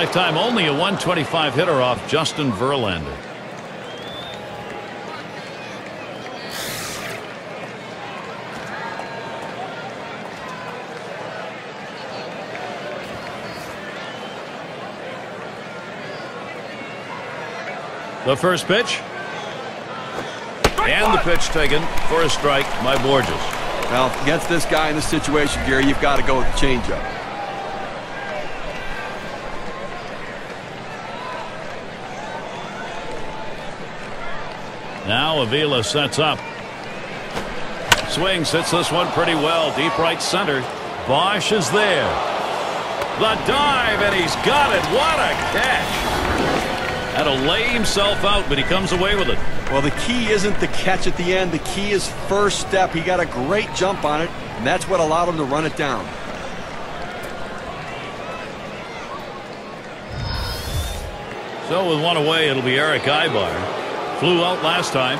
lifetime only a 125 hitter off Justin Verlander. The first pitch. And the pitch taken for a strike by Borges. Well, against this guy in this situation, Gary, you've got to go with the changeup. Now Avila sets up. Swings, hits this one pretty well. Deep right center. Bosch is there. The dive, and he's got it. What a catch. Had to lay himself out, but he comes away with it. Well, the key isn't the catch at the end. The key is first step. He got a great jump on it, and that's what allowed him to run it down. So with one away, it'll be Eric Ibar. Flew out last time.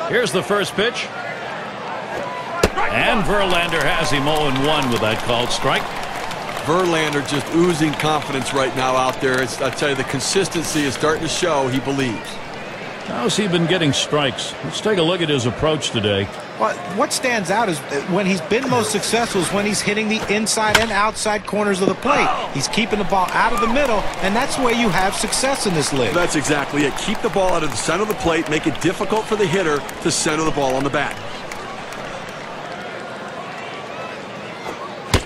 Here's the first pitch. And Verlander has him 0-1 with that called strike. Verlander just oozing confidence right now out there. I tell you, the consistency is starting to show. He believes. How's he been getting strikes? Let's take a look at his approach today. Well, what stands out is when he's been most successful is when he's hitting the inside and outside corners of the plate. He's keeping the ball out of the middle, and that's the way you have success in this league. That's exactly it. Keep the ball out of the center of the plate, make it difficult for the hitter to center the ball on the bat.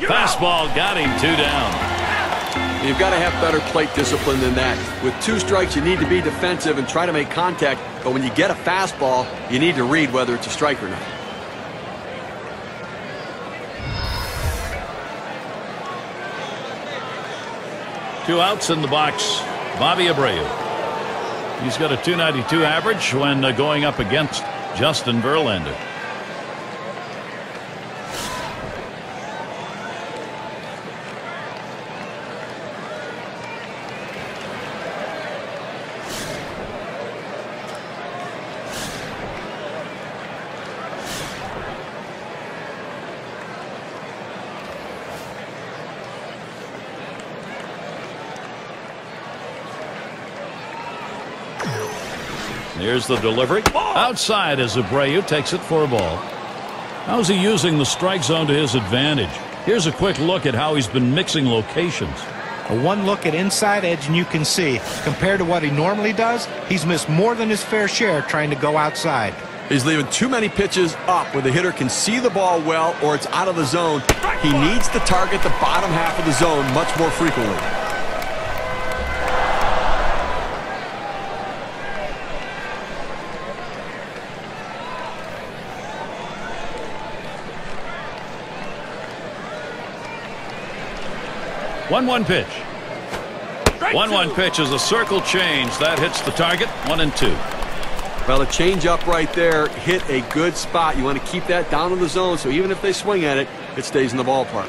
Fastball got him 2 down. You've got to have better plate discipline than that. With 2 strikes, you need to be defensive and try to make contact. But when you get a fastball, you need to read whether it's a strike or not. Two outs in the box. Bobby Abreu. He's got a .292 average when going up against Justin Verlander. Here's the delivery. Outside as Abreu takes it for a ball. How's he using the strike zone to his advantage? Here's a quick look at how he's been mixing locations. One look at inside edge and you can see, compared to what he normally does, he's missed more than his fair share trying to go outside. He's leaving too many pitches up where the hitter can see the ball well or it's out of the zone. He needs to target the bottom half of the zone much more frequently. One pitch. 1-1 pitch is a circle change that hits the target. 1-2. Well, the changeup right there hit a good spot. You want to keep that down in the zone so even if they swing at it, it stays in the ballpark.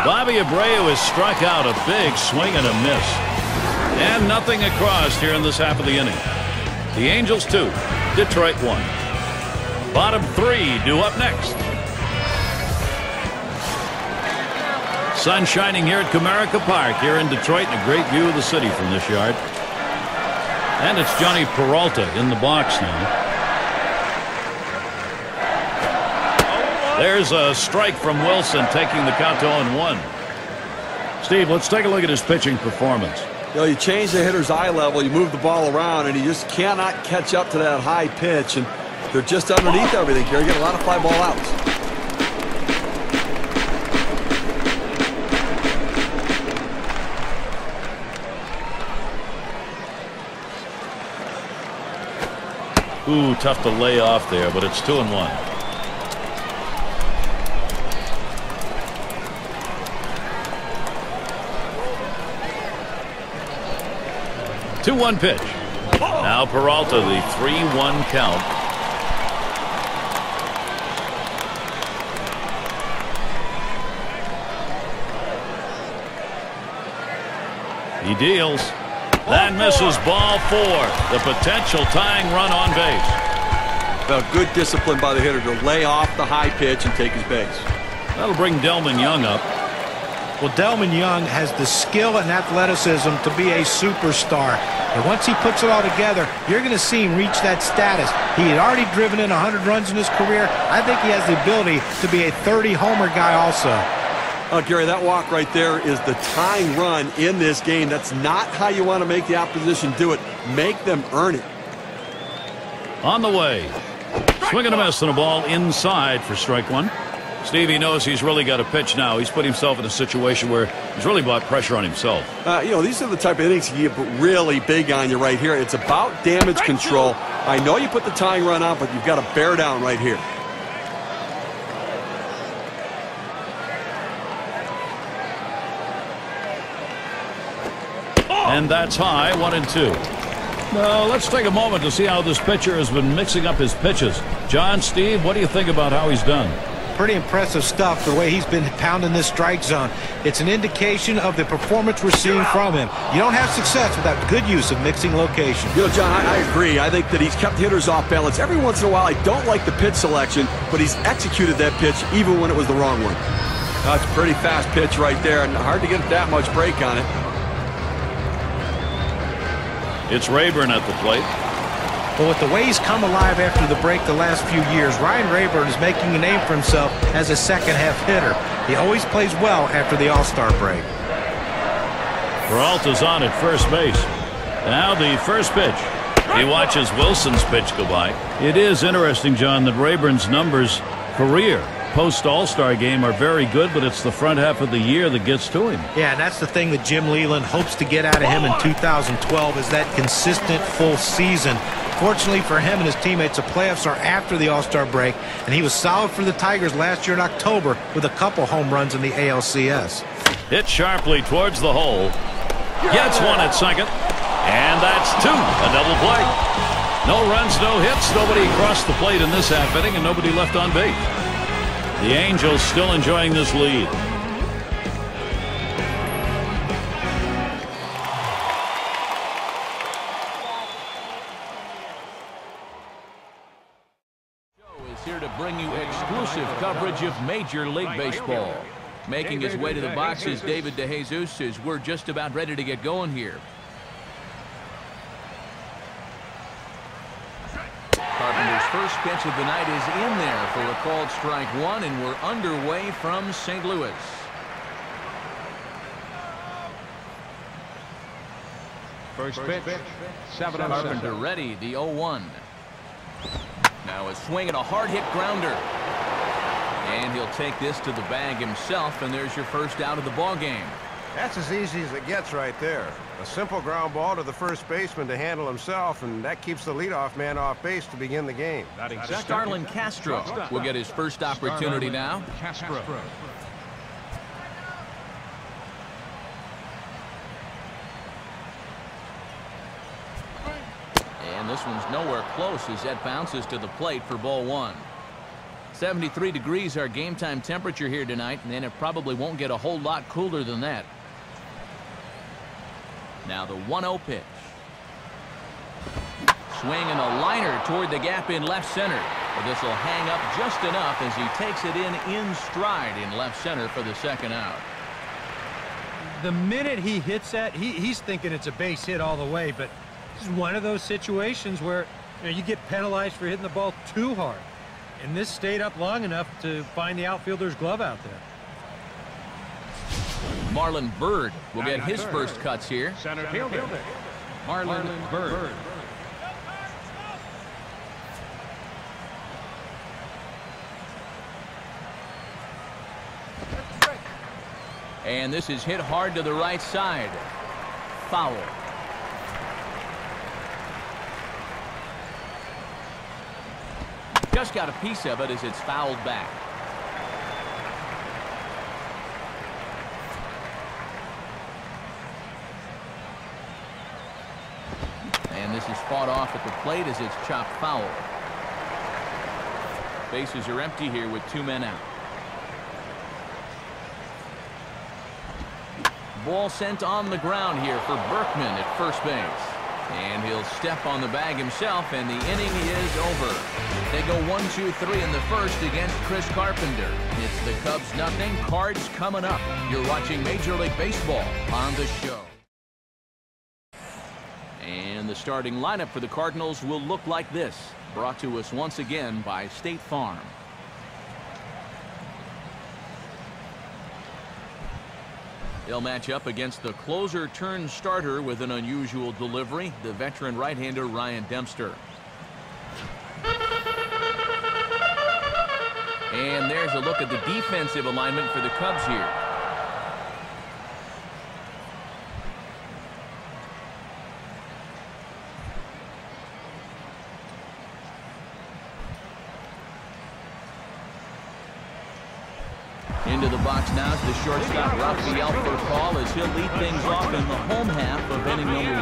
Bobby Abreu has struck out a big swing and a miss. And nothing across here in this half of the inning. The Angels 2, Detroit 1. Bottom 3 due up next. Sun shining here at Comerica Park here in Detroit, and a great view of the city from this yard. And it's Johnny Peralta in the box now. There's a strike from Wilson, taking the count to 0-1. Steve, let's take a look at his pitching performance. You know, you change the hitter's eye level, you move the ball around, and he just cannot catch up to that high pitch. And they're just underneath everything here. You get a lot of fly ball outs. Ooh, tough to lay off there, but it's 2-1. 2-1 pitch. Now Peralta, the 3-1 count. He deals. That misses ball 4. The potential tying run on base. Well, good discipline by the hitter to lay off the high pitch and take his base. That'll bring Delman Young up. Well, Delman Young has the skill and athleticism to be a superstar. And once he puts it all together, you're going to see him reach that status. He had already driven in 100 runs in his career. I think he has the ability to be a 30-homer guy also. Gary, that walk right there is the tying run in this game. That's not how you want to make the opposition do it. Make them earn it. On the way. Swing and a miss on a ball inside for strike 1. Stevie knows he's really got to pitch now. He's put himself in a situation where he's really brought pressure on himself. These are the type of innings you get really big on you right here. It's about damage control. I know you put the tying run on, but you've got to bear down right here. And that's high, 1-2. Now, let's take a moment to see how this pitcher has been mixing up his pitches. John, Steve, what do you think about how he's done? Pretty impressive stuff, the way he's been pounding this strike zone. It's an indication of the performance we're seeing from him. You don't have success without good use of mixing location. John, I agree. I think that he's kept hitters off balance. Every once in a while, I don't like the pitch selection, but he's executed that pitch even when it was the wrong one. That's a pretty fast pitch right there, and hard to get that much break on it. It's Rayburn at the plate. But with the way he's come alive after the break the last few years, Ryan Rayburn is making a name for himself as a second-half hitter. He always plays well after the All-Star break. Peralta's on at first base. Now the first pitch. He watches Wilson's pitch go by. It is interesting, John, that Rayburn's numbers career post-All-Star game are very good, but it's the front half of the year that gets to him. Yeah, and that's the thing that Jim Leland hopes to get out of him in 2012 is that consistent full season. Fortunately for him and his teammates, the playoffs are after the All-Star break, and he was solid for the Tigers last year in October with a couple home runs in the ALCS. Hit sharply towards the hole. Gets one at second, and that's 2. A double play. No runs, no hits. Nobody crossed the plate in this half inning, and nobody left on base. The Angels still enjoying this lead. Show is here to bring you exclusive coverage of Major League Baseball. Making his way to the box is David DeJesus as we're just about ready to get going here. Carpenter's first pitch of the night is in there for a called strike 1, and we're underway from St. Louis. First pitch, 7-0. Carpenter ready, the 0-1. Now a swing and a hard hit grounder. And he'll take this to the bag himself, and there's your first out of the ball game. That's as easy as it gets right there. A simple ground ball to the first baseman to handle himself, and that keeps the leadoff man off base to begin the game. Starlin Castro will get his first opportunity now. And this one's nowhere close as that bounces to the plate for ball 1. 73 degrees our game time temperature here tonight, and it probably won't get a whole lot cooler than that. Now the 1-0 pitch. Swing and a liner toward the gap in left center. But this will hang up just enough as he takes it in stride in left center for the second out. The minute he hits that, he's thinking it's a base hit all the way, but this is one of those situations where you get penalized for hitting the ball too hard. And this stayed up long enough to find the outfielder's glove out there. Marlon Byrd will get his first cuts here. Center fielder, Marlon Byrd. And this is hit hard to the right side. Foul. Just got a piece of it as it's fouled back. And this is fought off at the plate as it's chopped foul. Bases are empty here with 2 men out. Ball sent on the ground here for Berkman at first base. And he'll step on the bag himself, and the inning is over. They go 1-2-3 in the first against Chris Carpenter. It's the Cubs nothing, Cards coming up. You're watching Major League Baseball on the Show. And the starting lineup for the Cardinals will look like this. Brought to us once again by State Farm. They'll match up against the closer turned starter with an unusual delivery, the veteran right-hander Ryan Dempster. And there's a look at the defensive alignment for the Cubs here. Into the box now is the shortstop Rafael for call as he'll lead things off in the home half of inning number 1.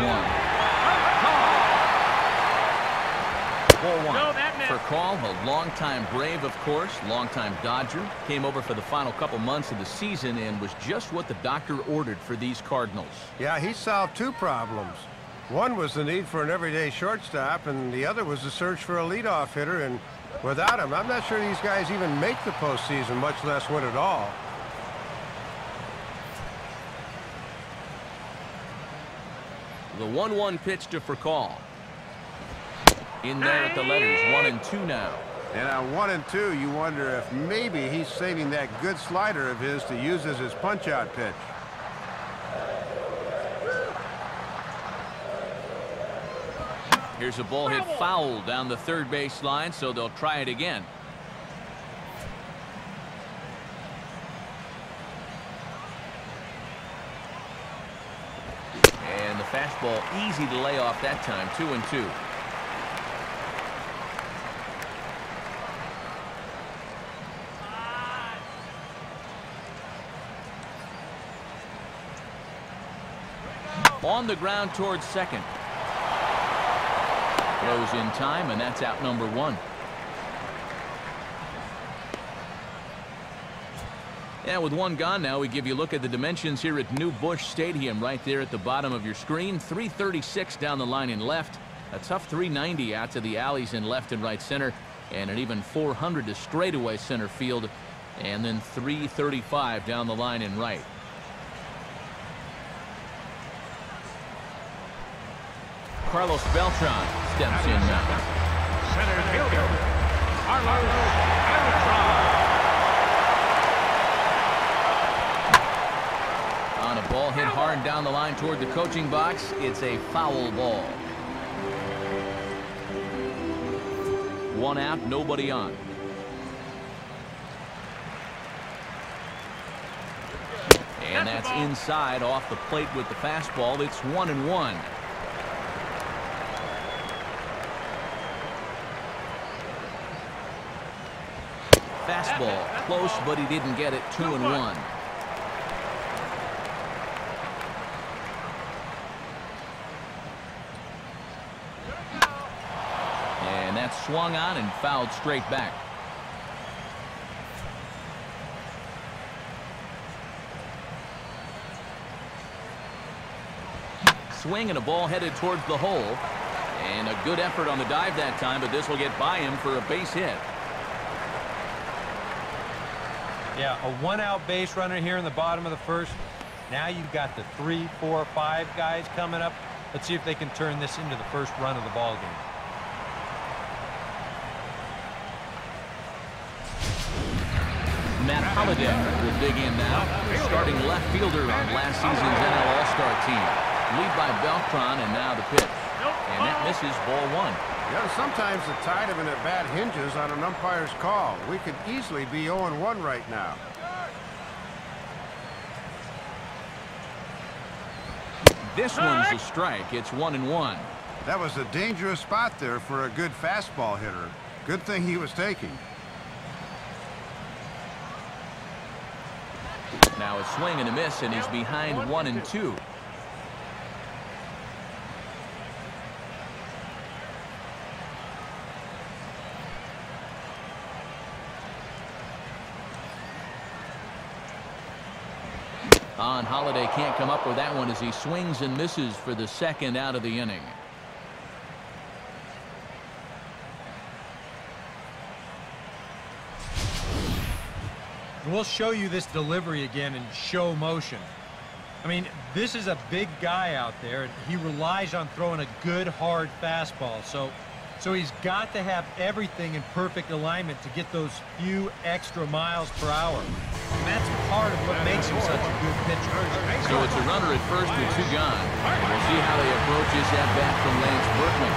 4-1. For call, a longtime Brave, of course, longtime Dodger. Came over for the final couple months of the season and was just what the doctor ordered for these Cardinals. Yeah, he solved 2 problems. One was the need for an everyday shortstop, and the other was the search for a leadoff hitter. And without him, I'm not sure these guys even make the postseason, much less win at all. The 1-1 pitch to Furcal. In there at the letters, 1-2 now. And on 1-2, you wonder if maybe he's saving that good slider of his to use as his punch-out pitch. Here's a ball hit foul down the third base line, so they'll try it again. And the fastball easy to lay off that time, 2-2. On the ground towards second. Throws in time, and that's out number 1. And with 1 gone now, we give you a look at the dimensions here at New Busch Stadium right there at the bottom of your screen. 336 down the line in left, a tough 390 out to the alleys in left and right center, and an even 400 to straightaway center field, and then 335 down the line in right. Carlos Beltran steps in now. Center fielder, Carlos Beltran. On a ball hit hard down the line toward the coaching box, it's a foul ball. 1 out, nobody on. And that's inside off the plate with the fastball. It's 1-1. Fastball close, but he didn't get it. 2-1. And that's swung on and fouled straight back. Swing and a ball headed towards the hole. And a good effort on the dive that time, but this will get by him for a base hit. Yeah, a 1-out base runner here in the bottom of the first. Now you've got the 3, 4, 5 guys coming up. Let's see if they can turn this into the first run of the ball game. Matt Holliday will dig in now. Starting left fielder on last season's NL All-Star team. Lead by Beltran, and now the pitch. And that misses, ball 1. Yeah, sometimes the tide of an at-bat hinges on an umpire's call. We could easily be 0-1 right now. This one's a strike. It's 1-1. That was a dangerous spot there for a good fastball hitter. Good thing he was taking. Now a swing and a miss, and he's behind 1-2. On Holiday can't come up with that one as he swings and misses for the second out of the inning. We'll show you this delivery again in show motion. I mean, this is a big guy out there, and he relies on throwing a good, hard fastball. So he's got to have everything in perfect alignment to get those few extra miles per hour. And that's part of what makes him such a good pitcher. So it's a runner at first with 2 gone. We'll see how they approach this at-bat from Lance Berkman.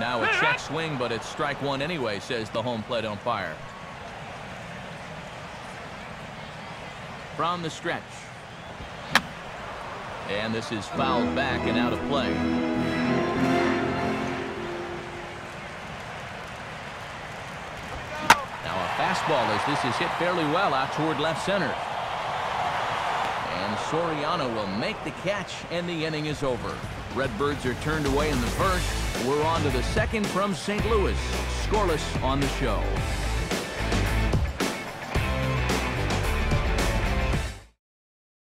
Now a check swing, but it's strike 1 anyway, says the home plate umpire. From the stretch. And this is fouled back and out of play. Now a fastball as this is hit fairly well out toward left center. And Soriano will make the catch, and the inning is over. Redbirds are turned away in the first. We're on to the second from St. Louis. Scoreless on the show.